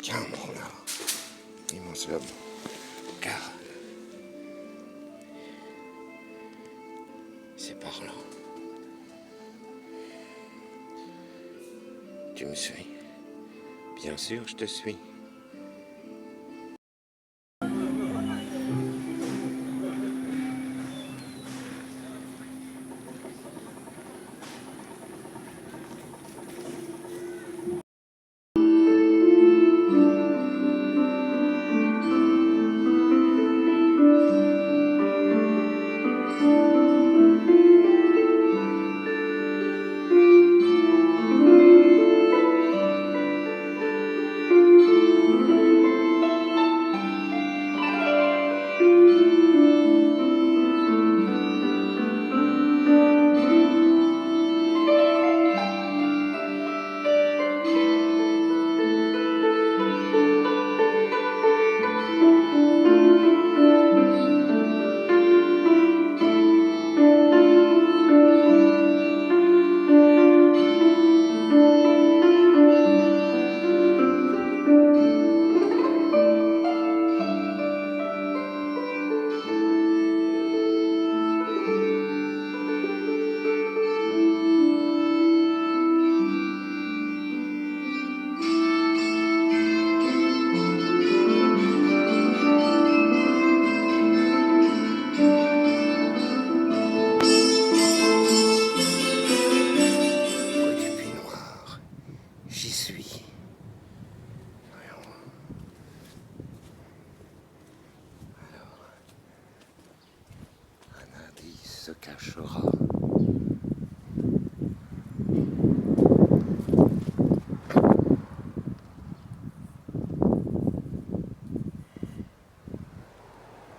Tiens, mon renard, immense homme, car c'est par là. Tu me suis? Bien sûr, je te suis. J'y suis. Voyons. Alors, un indice se cachera.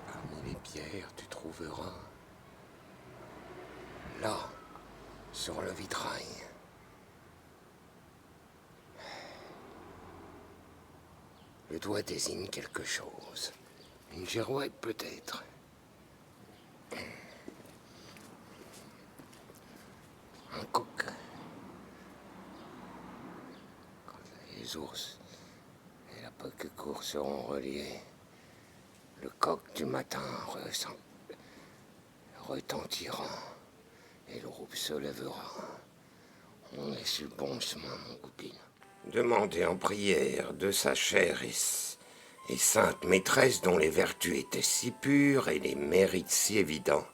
Parmi les pierres, tu trouveras là, sur le vitrail, le doigt désigne quelque chose. Une girouette peut-être. Un coq. Quand les ours et la cour seront reliés, le coq du matin retentira et le groupe se lèvera. On est sur le bon chemin, mon goupil. Demandez en prière de sa chère et sainte maîtresse dont les vertus étaient si pures et les mérites si évidents.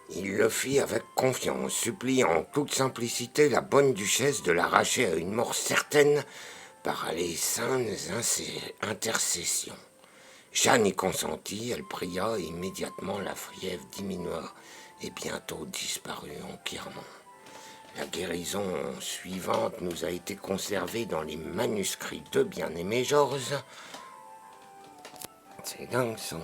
Il le fit avec confiance, suppliant en toute simplicité la bonne duchesse de l'arracher à une mort certaine par les saintes intercessions. Jeanne y consentit, elle pria, et immédiatement la fièvre diminua et bientôt disparut entièrement. La guérison suivante nous a été conservée dans les manuscrits de bien-aimé Georges. C'est dingue, ça.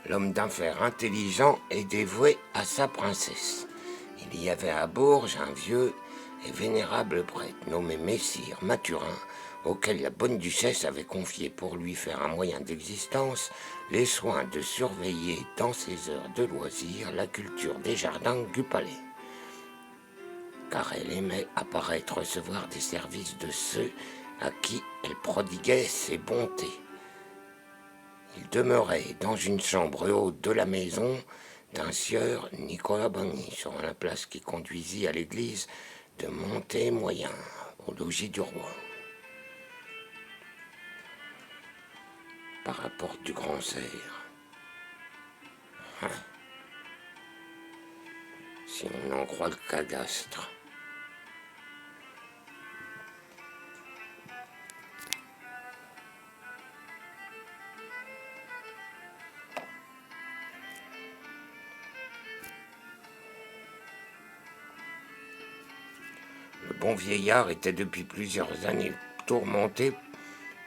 L'homme d'affaires intelligent et dévoué à sa princesse. Il y avait à Bourges un vieux et vénérable prêtre nommé Messire Mathurin, auquel la bonne duchesse avait confié pour lui faire un moyen d'existence les soins de surveiller dans ses heures de loisirs la culture des jardins du palais. Car elle aimait apparaître recevoir des services de ceux à qui elle prodiguait ses bontés. Il demeurait dans une chambre haute de la maison d'un sieur Nicolas Bagny, sur la place qui conduisit à l'église de Monté-Moyen, au logis du roi. Par la porte du grand cerf. Si on en croit le cadastre. Le bon vieillard était depuis plusieurs années tourmenté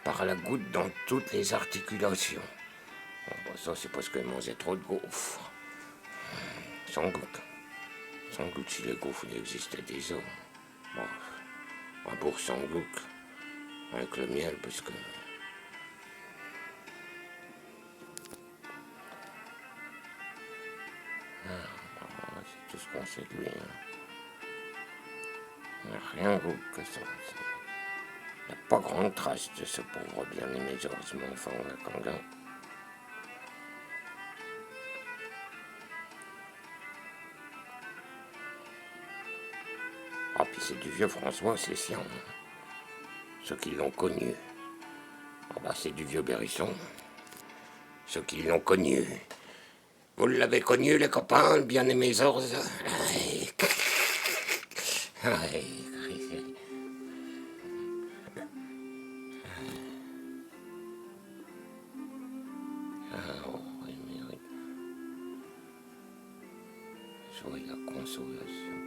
par la goutte dans toutes les articulations. ça c'est parce qu'elle mangeait trop de gaufres. Sans doute. Sans doute si les gaufres il existait déjà. Bon, un bourg sans doute. Avec le miel, parce que... c'est tout ce qu'on sait de lui. Il n'y a rien d'autre que ça. Il n'y a pas grande trace de ce pauvre bien-aimé Georges, mon enfant, là, Ah, puis c'est du vieux François, c'est sien. Ceux qui l'ont connu. Ah bah, c'est du vieux Bérisson. Ceux qui l'ont connu. Vous l'avez connu, les copains, le bien-aimé Georges? Jouer la consolation.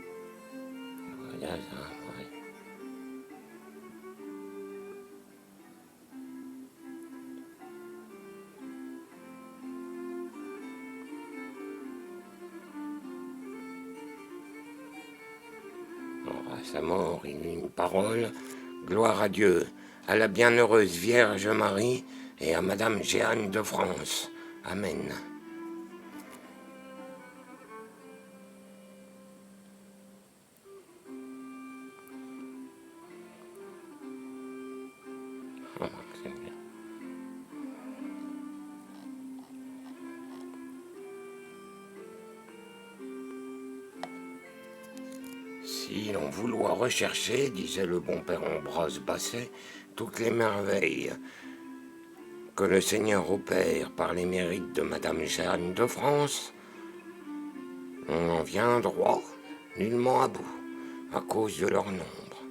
Voilà, ouais. À sa mort, il eut une parole. Gloire à Dieu, à la bienheureuse Vierge Marie et à Madame Jeanne de France. Amen. Oh, c'est bien. Si l'on vouloir rechercher, disait le bon père Ambroise Basset, toutes les merveilles que le Seigneur opère par les mérites de Madame Jeanne de France, on en vient droit, nullement à bout, à cause de leur nombre,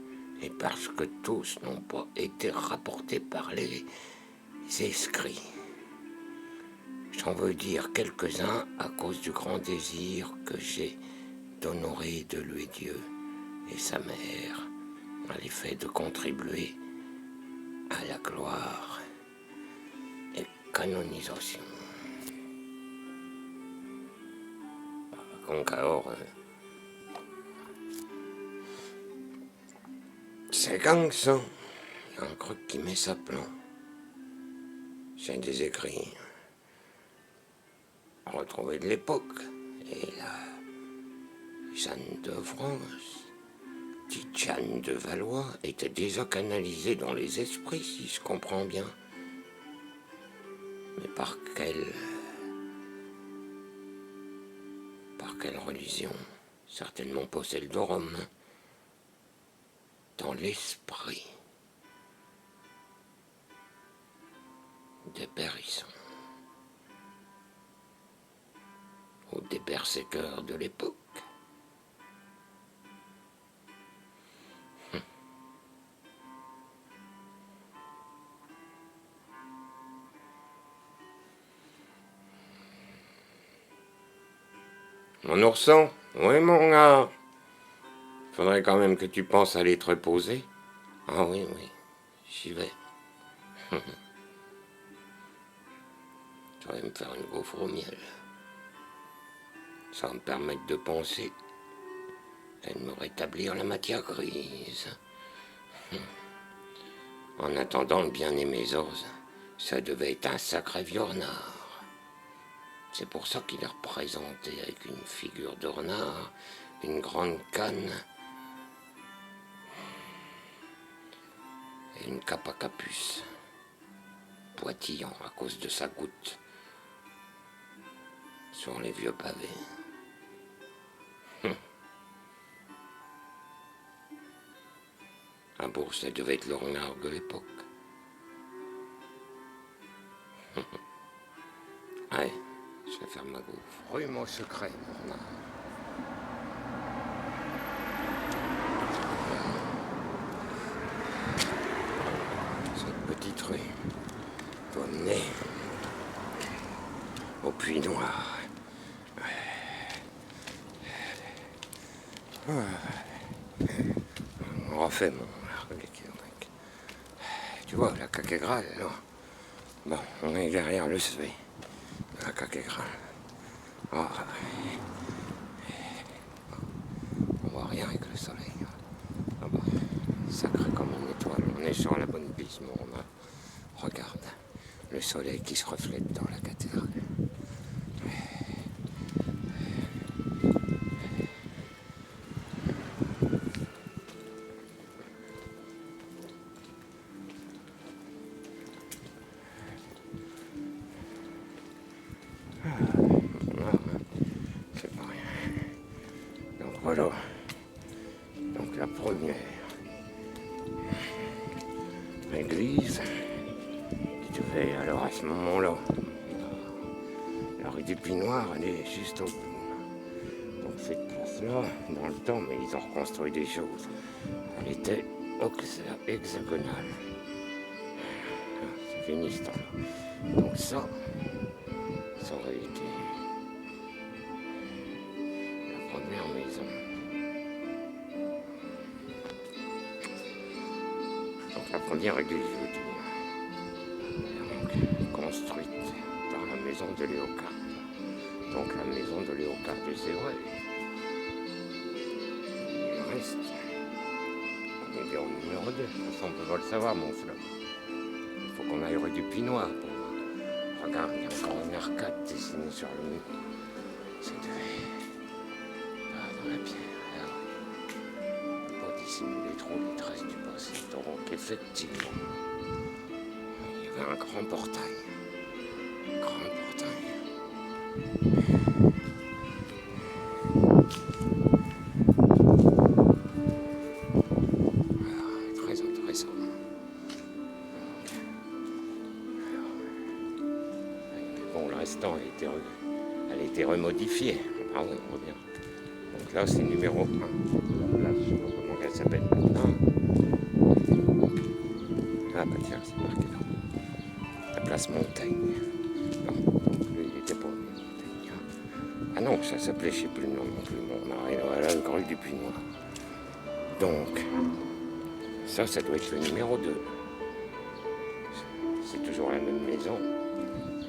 et parce que tous n'ont pas été rapportés par les escrits. J'en veux dire quelques-uns à cause du grand désir que j'ai d'honorer de lui Dieu et sa mère, à l'effet de contribuer à la gloire et canonisation. Donc alors, c'est gang ça, il y a un truc qui met sa plan. J'ai des écrits retrouvés de l'époque, et la Jeanne de France, petite Jeanne de Valois, était déjà canalisée dans les esprits, si je comprends bien. Mais par quelle religion? Certainement pas celle de Rome. Dans l'esprit des Bérissons, ou des berserkers de l'époque. Mon ourson, oui mon gars, faudrait quand même que tu penses à aller te reposer. Ah oui, j'y vais. Je vais me faire une gaufre au miel. Ça va me permettre de penser et de me rétablir la matière grise. En attendant le bien-aimé Georges, ça devait être un sacré vieux renard. C'est pour ça qu'il est représenté avec une figure de renard, une grande canne et une cape à capuce, poitillant à cause de sa goutte sur les vieux pavés. À Bourg, ça devait être le renard de l'époque. Allez, je vais faire ma gaufre. Rue mon secret, le renard. Cette petite rue doit mener au Puy Noir. On refait mon... Tu vois, la cathédrale, là. Bon, on est derrière le SV. la cathédrale. Ah, on voit rien avec le soleil. Ah bah, sacré comme une étoile. On est sur la bonne piste, mon Romain. Regarde, le soleil qui se reflète dans la cathédrale. C'est pas rien. Donc voilà. Donc la première église qui devait alors à ce moment-là. La rue du Pinoir, elle est juste au bout. Donc cette place-là, dans le temps, mais ils ont reconstruit des choses. Elle était hexagonale. C'est fini ce temps-là. Donc ça aurait été la première maison. Donc la première église, je veux dire. Donc, construite par la maison de Léocard. Donc la maison de Léocard, et c'est vrai. Il reste. On est bien au numéro 2. Ça, on peut pas le savoir, mon flot. Il faut qu'on aille rue du Pinoir pour voir. Regarde, il y a encore une arcade dessinée sur le mur. C'est dans la pierre. Alors, pour dissimuler trop les traces du passé. Donc effectivement, il y avait un grand portail. Grand portail. Alors, très intéressant. Bon, l'instant, elle a été remodifiée. Ah oui, on revient. Donc là, c'est numéro 1. La place, je ne sais pas comment elle s'appelle maintenant. Ah bah tiens, c'est marqué là. La place Montaigne. Non, donc lui, il était pas Montaigne. Ah non, ça s'appelait, je ne sais plus le nom non plus. Bon, on arrive à la grue du Pinoir. Donc, ça doit être le numéro 2. C'est toujours la même maison.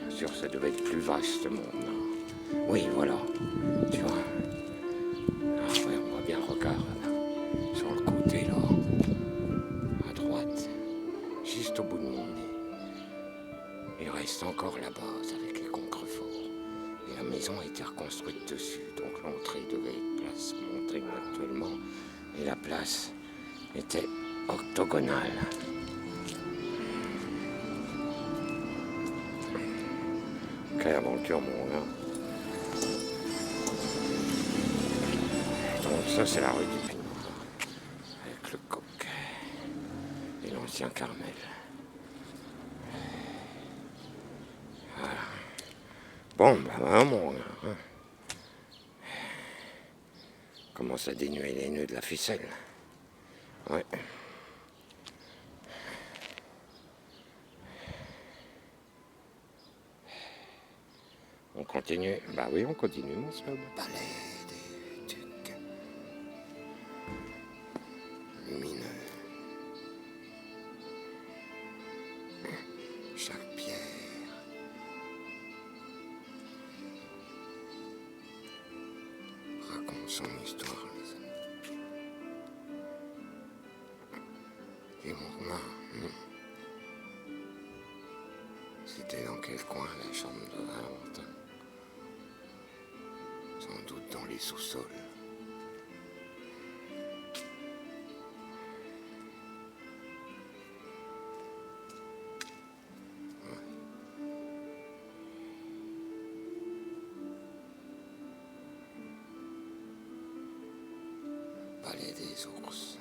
Bien sûr, ça devait être plus vaste, mon. Oui, voilà. Tu vois. Ah ouais, on voit bien le regard là, sur le côté là, à droite, juste au bout de mon nez. Il reste encore la base avec les contreforts. Et la maison a été reconstruite dessus. Donc l'entrée devait être place Montaigne actuellement. Et la place était octogonale. Quelle aventure, mon gars. Donc ça, c'est la rue du Pinoir. Avec le coq et l'ancien Carmel. Voilà. Bon, ben voilà, mon gars. Hein. Commence à dénuer les nœuds de la ficelle. Ouais. On continue. Bah oui, on continue, mon slob. Palais des Ducs. Lumineux. Chaque pierre. Raconte son histoire, les amis. Et mon là, c'était dans quel coin la chambre de Valentin? Sans doute dans les sous-sols. Palais des ours.